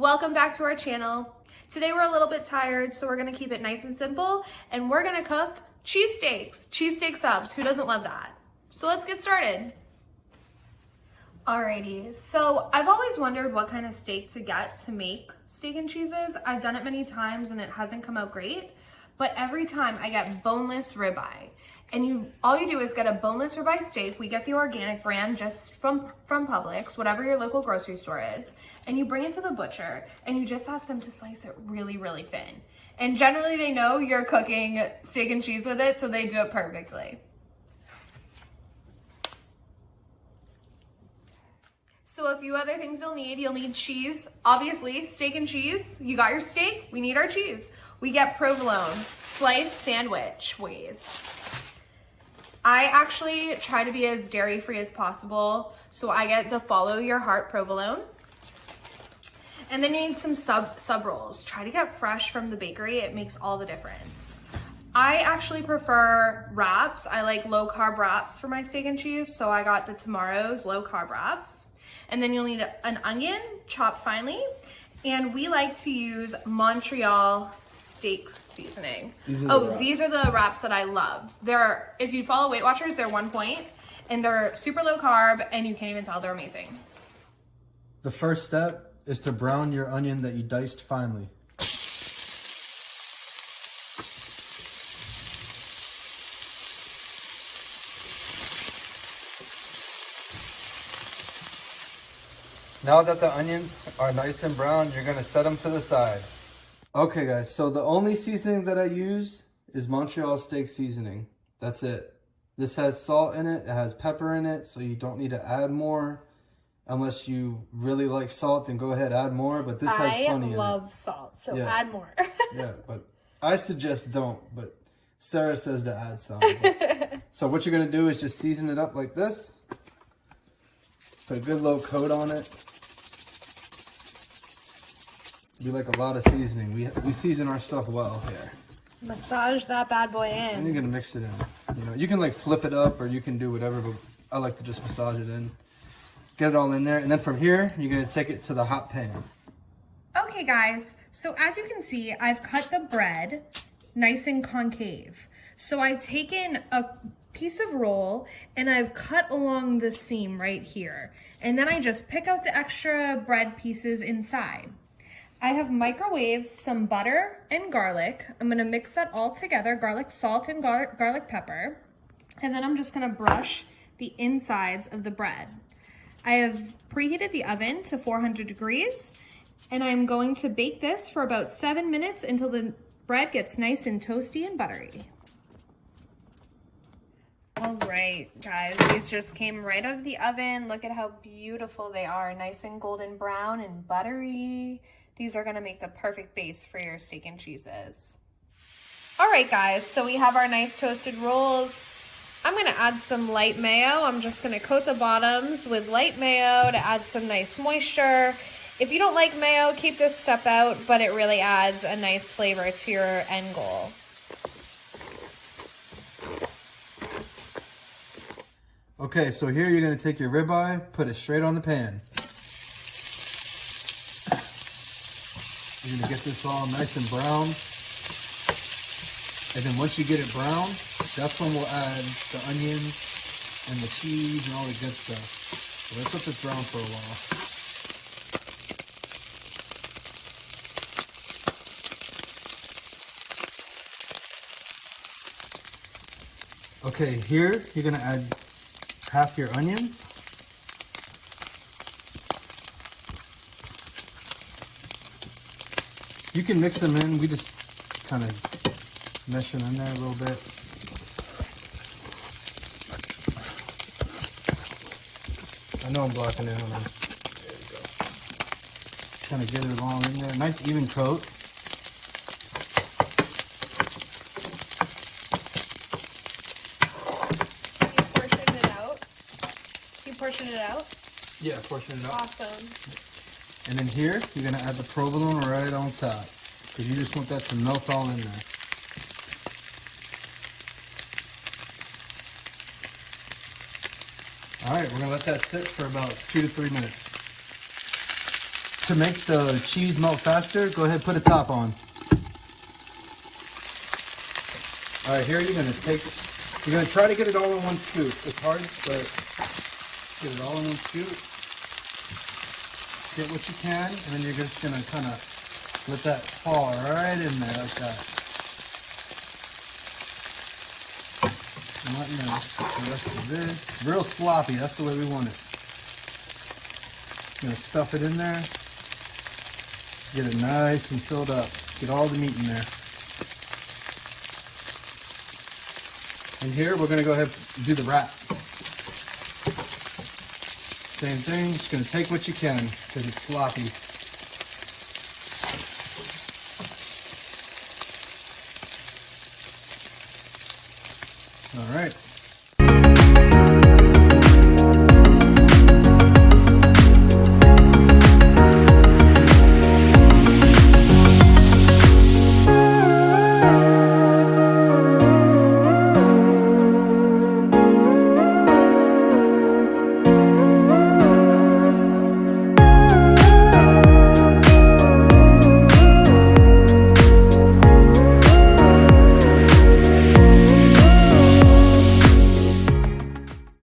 welcome back to our channel. Today we're a little bit tired, so we're gonna keep it nice and simple, and we're gonna cook cheesesteak subs. Who doesn't love that? So let's get started. Alrighty, so I've always wondered what kind of steak to get to make steak and cheeses. I've done it many times and it hasn't come out great, but every time I get boneless ribeye. And all you do is get a boneless ribeye steak. We get the organic brand just from Publix, whatever your local grocery store is. And you bring it to the butcher and you just ask them to slice it really, really thin. And generally they know you're cooking steak and cheese with it, so they do it perfectly. So a few other things you'll need cheese, obviously, steak and cheese. You got your steak, we need our cheese. We get provolone, sliced sandwich ways. I actually try to be as dairy-free as possible, so I get the Follow Your Heart provolone. And then you need some sub rolls. Try to get fresh from the bakery, it makes all the difference. I actually prefer wraps. I like low-carb wraps for my steak and cheese, so I got the Tomorrow's low-carb wraps. And then you'll need an onion chopped finely, and we like to use Montreal steak seasoning. These are the wraps that I love. If you follow Weight Watchers, they're 1 point, and they're super low carb, and you can't even tell they're amazing. The first step is to brown your onion that you diced finely. Now that the onions are nice and brown, you're gonna set them to the side. Okay guys, so the only seasoning that I use is Montreal steak seasoning. That's it. This has salt in it, it has pepper in it, so you don't need to add more. Unless you really like salt, then go ahead, add more, but this has plenty in it. I love salt, so add more. Yeah, but I suggest don't, but Sarah says to add some. So what you're gonna do is just season it up like this. Put a good low coat on it. We like a lot of seasoning. We season our stuff well here. Massage that bad boy in. And you're gonna mix it in. You know, you can like flip it up or you can do whatever, but I like to just massage it in. Get it all in there, and then from here, you're gonna take it to the hot pan. Okay guys, so as you can see, I've cut the bread nice and concave. So I've taken a piece of roll and I've cut along the seam right here. And then I just pick out the extra bread pieces inside. I have microwaved some butter and garlic. I'm gonna mix that all together, garlic salt and garlic pepper. And then I'm just gonna brush the insides of the bread. I have preheated the oven to 400 degrees, and I'm going to bake this for about 7 minutes until the bread gets nice and toasty and buttery. All right, guys, these just came right out of the oven. Look at how beautiful they are, nice and golden brown and buttery. These are gonna make the perfect base for your steak and cheeses. All right, guys, so we have our nice toasted rolls. I'm gonna add some light mayo. I'm just gonna coat the bottoms with light mayo to add some nice moisture. If you don't like mayo, keep this step out, but it really adds a nice flavor to your end goal. Okay, so here you're gonna take your ribeye, put it straight on the pan. You're gonna get this all nice and brown. And then once you get it brown, that's when we'll add the onions and the cheese and all the good stuff. So let's let this brown for a while. Okay, here you're gonna add half your onions. You can mix them in, we just kind of mesh them in there a little bit. I know I'm blocking it on them. There you go. Kind of get it all in there. Nice even coat. You portion it out? You portion it out? Yeah, portion it out. Awesome. And then here, you're going to add the provolone right on top. Because you just want that to melt all in there. All right, we're gonna let that sit for about 2 to 3 minutes. to make the cheese melt faster, go ahead and put a top on. All right, here you're gonna try to get it all in one scoop. It's hard, but get it all in one scoop. Get what you can, and then you're just gonna kind of let that fall right in there like that. And let the rest of this. Real sloppy, that's the way we want it. Gonna stuff it in there. Get it nice and filled up. Get all the meat in there. And here we're gonna go ahead and do the wrap. Same thing, just gonna take what you can because it's sloppy. All right.